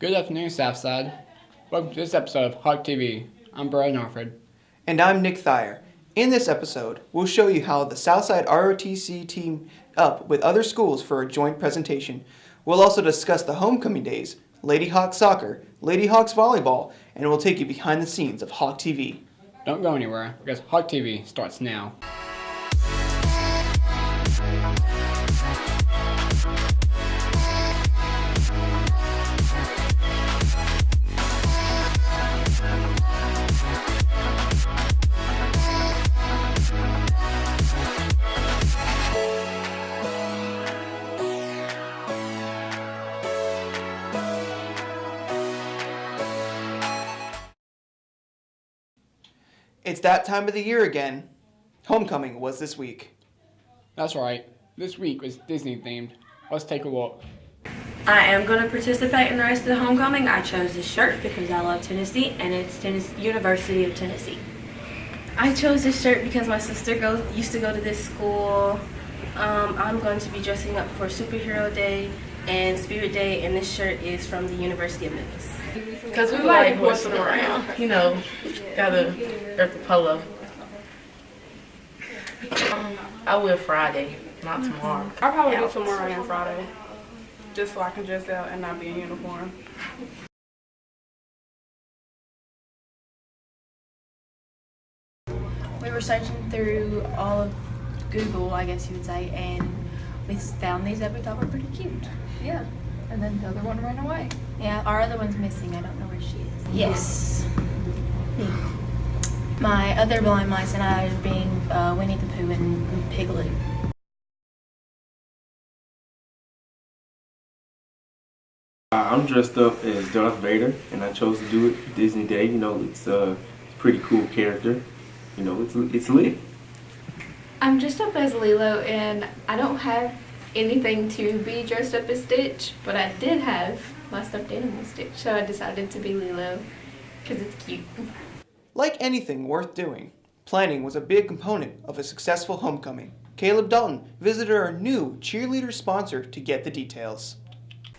Good afternoon, Southside. Welcome to this episode of Hawk TV. I'm Brian Alfred. And I'm Nick Thayer. In this episode, we'll show you how the Southside ROTC teamed up with other schools for a joint presentation. We'll also discuss the homecoming days, Lady Hawks soccer, Lady Hawks volleyball, and we'll take you behind the scenes of Hawk TV. Don't go anywhere because Hawk TV starts now. It's that time of the year again. Homecoming was this week. That's right. This week was Disney themed. Let's take a look. I am going to participate in the rest of the homecoming. I chose this shirt because I love Tennessee, and it's University of Tennessee. I chose this shirt because my sister used to go to this school. I'm going to be dressing up for Superhero Day and Spirit Day, and this shirt is from the University of Memphis. Because we like horsing around, gotta earth the polo. I will Friday, not tomorrow. I'll probably do tomorrow and Friday, just so I can dress out and not be in uniform. We were searching through all of Google, I guess you would say, and we found these that we thought were pretty cute. Yeah, and then the other one ran away. Yeah, our other one's missing. I don't know where she is. Yes. My other blind mice and I are being Winnie the Pooh and Piglet. I'm dressed up as Darth Vader, and I chose to do it Disney Day. It's a pretty cool character. It's lit. I'm dressed up as Lilo, and I don't have anything to be dressed up as Stitch, but I did have my stuffed animal Stitch, so I decided to be Lilo because it's cute. Like anything worth doing, planning was a big component of a successful homecoming. Caleb Dalton visited our new cheerleader sponsor to get the details.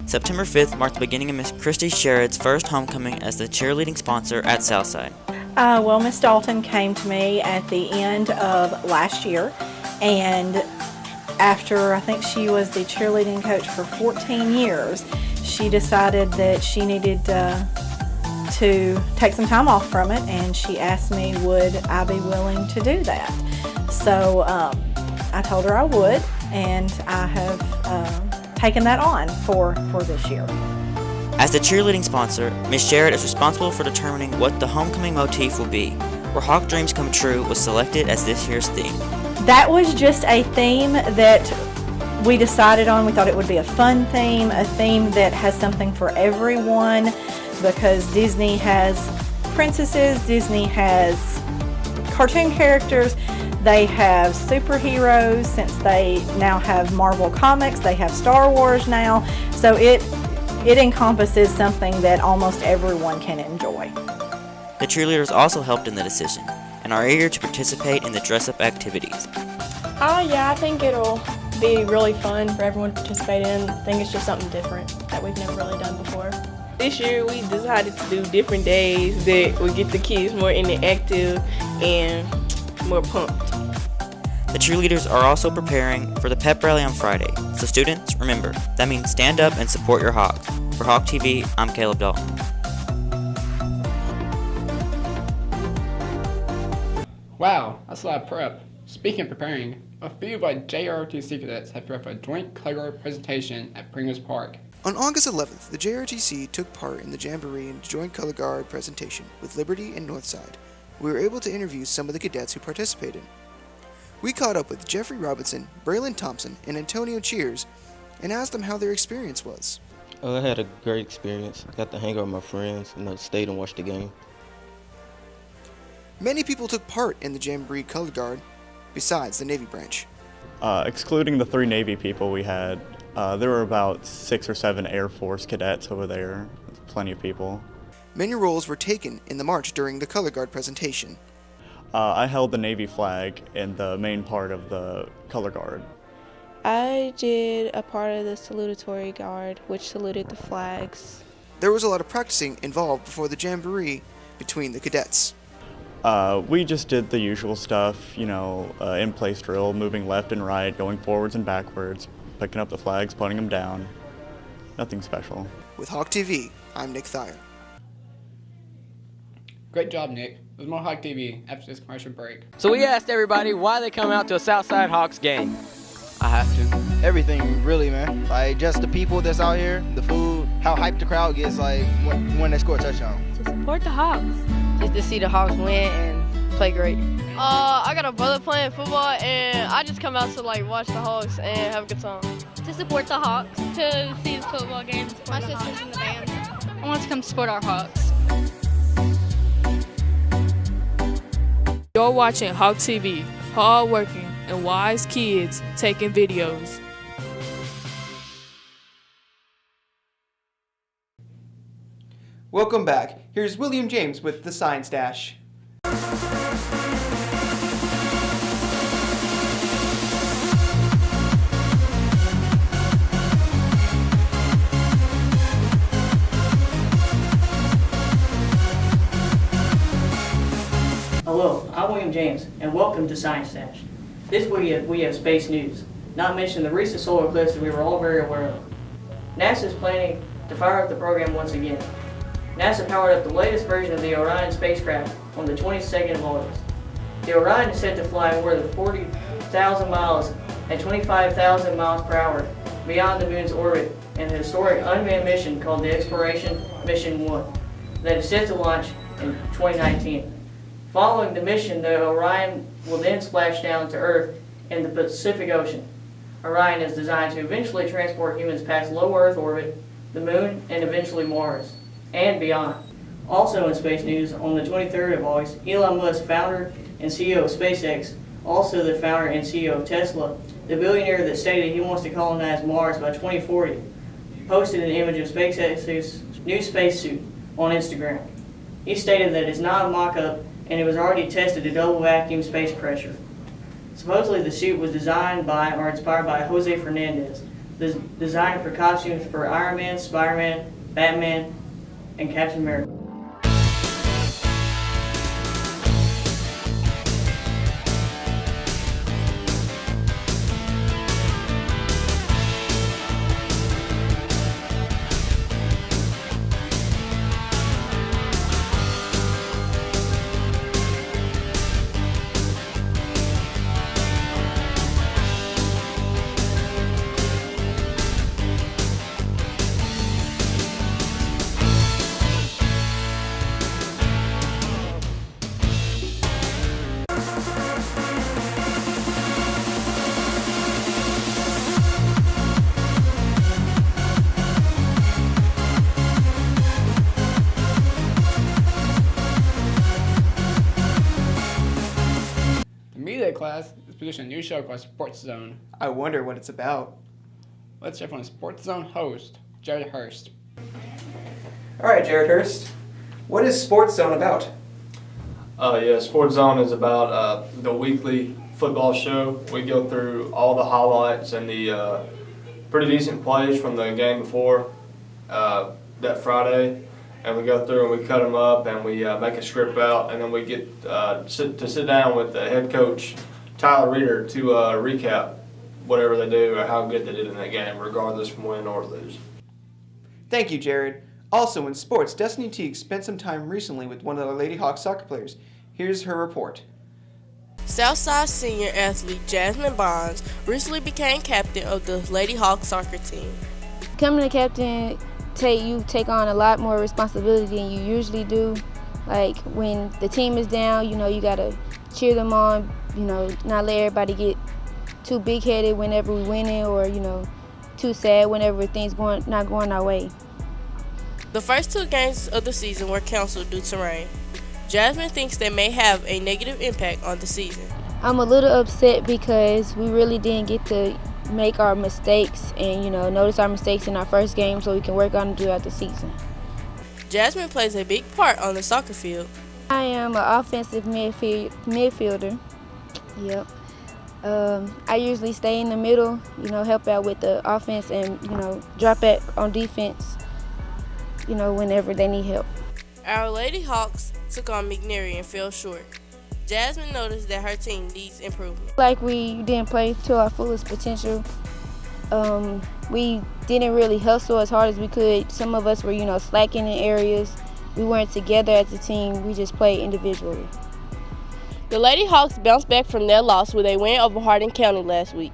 September 5th marked the beginning of Miss Christy Sherrod's first homecoming as the cheerleading sponsor at Southside. Well, Miss Dalton came to me at the end of last year, and after I think she was the cheerleading coach for 14 years, she decided that she needed to take some time off from it, and she asked me would I be willing to do that. So I told her I would, and I have taken that on for this year. As the cheerleading sponsor, Ms. Sherrod is responsible for determining what the homecoming motif will be. Where Hawk Dreams Come True was selected as this year's theme. That was just a theme that we decided on. We thought it would be a fun theme, a theme that has something for everyone, because Disney has princesses, Disney has cartoon characters, they have superheroes since they now have Marvel Comics, they have Star Wars now, so it encompasses something that almost everyone can enjoy. The cheerleaders also helped in the decision and are eager to participate in the dress-up activities. Yeah, I think it'll be really fun for everyone to participate in. I think it's just something different that we've never really done before. This year we decided to do different days that would get the kids more interactive and more pumped. The cheerleaders are also preparing for the pep rally on Friday. So students, remember, that means stand up and support your Hawks. For Hawk TV, I'm Caleb Dalton. Wow, that's a lot of prep. Speaking of preparing, a few of our JROTC cadets have prepared a joint color guard presentation at Pringles Park. On August 11th, the JROTC took part in the Jamboree and Joint Color Guard presentation with Liberty and Northside. We were able to interview some of the cadets who participated. We caught up with Jeffrey Robinson, Braylon Thompson, and Antonio Cheers and asked them how their experience was. I had a great experience. Got to hang out with my friends and stayed and watched the game. Many people took part in the Jamboree Color Guard besides the Navy branch. Excluding the 3 Navy people we had, there were about 6 or 7 Air Force cadets over there. Plenty of people. Many roles were taken in the march during the Color Guard presentation. I held the Navy flag in the main part of the Color Guard. I did a part of the salutatory guard, which saluted the flags. there was a lot of practicing involved before the jamboree between the cadets. We just did the usual stuff, in-place drill, moving left and right, going forwards and backwards, picking up the flags, putting them down. Nothing special. With Hawk TV, I'm Nick Thayer. Great job, Nick. There's more Hawk TV after this commercial break. So we asked everybody why they come out to a Southside Hawks game. I have to. Everything, really, man. Like, just the people that's out here, the food, how hyped the crowd gets, like, when they score a touchdown. To support the Hawks. Just to see the Hawks win and play great. I got a brother playing football, and I just come out to, watch the Hawks and have a good time. To support the Hawks, to see the football games. My sister's in the band. I want to come support our Hawks. You're watching Hawk TV, hard-working and wise kids taking videos. Welcome back. Here's William James with the Science Dash. Hello, I'm William James, and welcome to Science Dash. This week we have space news, not mentioning the recent solar eclipse that we were all very aware of. NASA is planning to fire up the program once again. NASA powered up the latest version of the Orion spacecraft on the 22nd of August. The Orion is set to fly more than 40,000 miles at 25,000 miles per hour beyond the moon's orbit in a historic unmanned mission called the Exploration Mission 1 that is set to launch in 2019. Following the mission, the Orion will then splash down to Earth in the Pacific Ocean. Orion is designed to eventually transport humans past low Earth orbit, the Moon, and eventually Mars, and beyond. Also in space news, on the 23rd of August, Elon Musk, founder and CEO of SpaceX, also the founder and CEO of Tesla, the billionaire that stated he wants to colonize Mars by 2040, posted an image of SpaceX's new spacesuit on Instagram. He stated that it's not a mock-up and it was already tested to double vacuum space pressure. Supposedly the suit was designed by or inspired by Jose Fernandez, the designer for costumes for Iron Man, Spider-Man, Batman, and Captain America. Class is producing a new show called Sports Zone. I wonder what it's about. Let's hear from Sports Zone host, Jared Hurst. Alright, Jared Hurst. What is Sports Zone about? Sports Zone is about the weekly football show. We go through all the highlights and the pretty decent plays from the game before that Friday. And we go through and we cut them up and we make a script out, and then we get sit down with the head coach, Tyler Reeder, to recap whatever they do or how good they did in that game, regardless from win or lose. Thank you, Jared. Also in sports, Destiny Teague spent some time recently with one of the Lady Hawks soccer players. Here's her report. Southside senior athlete Jasmine Bonds recently became captain of the Lady Hawks soccer team. Becoming a captain, you take on a lot more responsibility than you usually do. Like when the team is down, you gotta cheer them on, not let everybody get too big-headed whenever we winning or, too sad whenever things not going our way. The first 2 games of the season were canceled due to rain. Jasmine thinks they may have a negative impact on the season. I'm a little upset because we really didn't get to make our mistakes and, notice our mistakes in our first game so we can work on them throughout the season. Jasmine plays a big part on the soccer field. I am an offensive midfielder. Yep. I usually stay in the middle, help out with the offense and, drop back on defense. whenever they need help. Our Lady Hawks took on McNary and fell short. Jasmine noticed that her team needs improvement. Like we didn't play to our fullest potential. We didn't really hustle as hard as we could. Some of us were, slacking in areas. We weren't together as a team. We just played individually. The Lady Hawks bounced back from their loss with a win over Hardin County last week.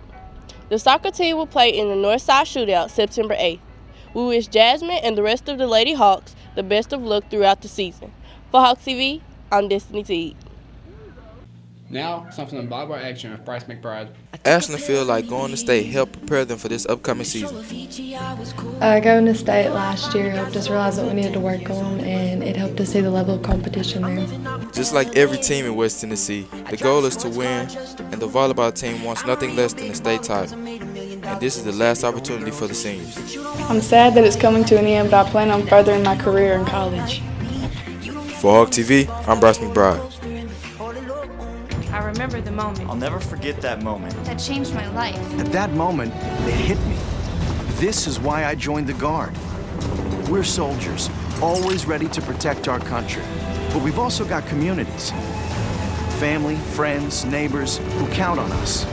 The soccer team will play in the Northside Shootout September 8th. We wish Jasmine and the rest of the Lady Hawks the best of luck throughout the season. For Hawk TV, I'm Destiny Teague. Now, something in volleyball action with Bryce McBride. Ashland feel like going to state helped prepare them for this upcoming season. Going to state last year helped us realize what we needed to work on, and it helped us see the level of competition there. Just like every team in West Tennessee, the goal is to win, and the volleyball team wants nothing less than a state title. And this is the last opportunity for the seniors. I'm sad that it's coming to an end, but I plan on furthering my career in college. For Hawk TV, I'm Bryce McBride. I remember the moment. I'll never forget that moment. That changed my life. At that moment, it hit me. This is why I joined the Guard. We're soldiers, always ready to protect our country. But we've also got communities. Family, friends, neighbors who count on us.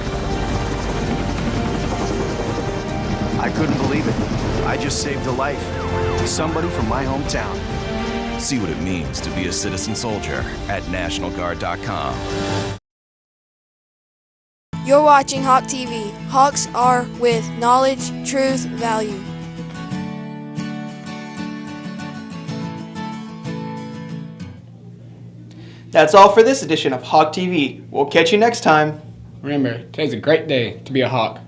I couldn't believe it. I just saved a life to somebody from my hometown. See what it means to be a citizen soldier at NationalGuard.com. You're watching Hawk TV. Hawks are with knowledge, truth, value. That's all for this edition of Hawk TV. We'll catch you next time. Remember, today's a great day to be a Hawk.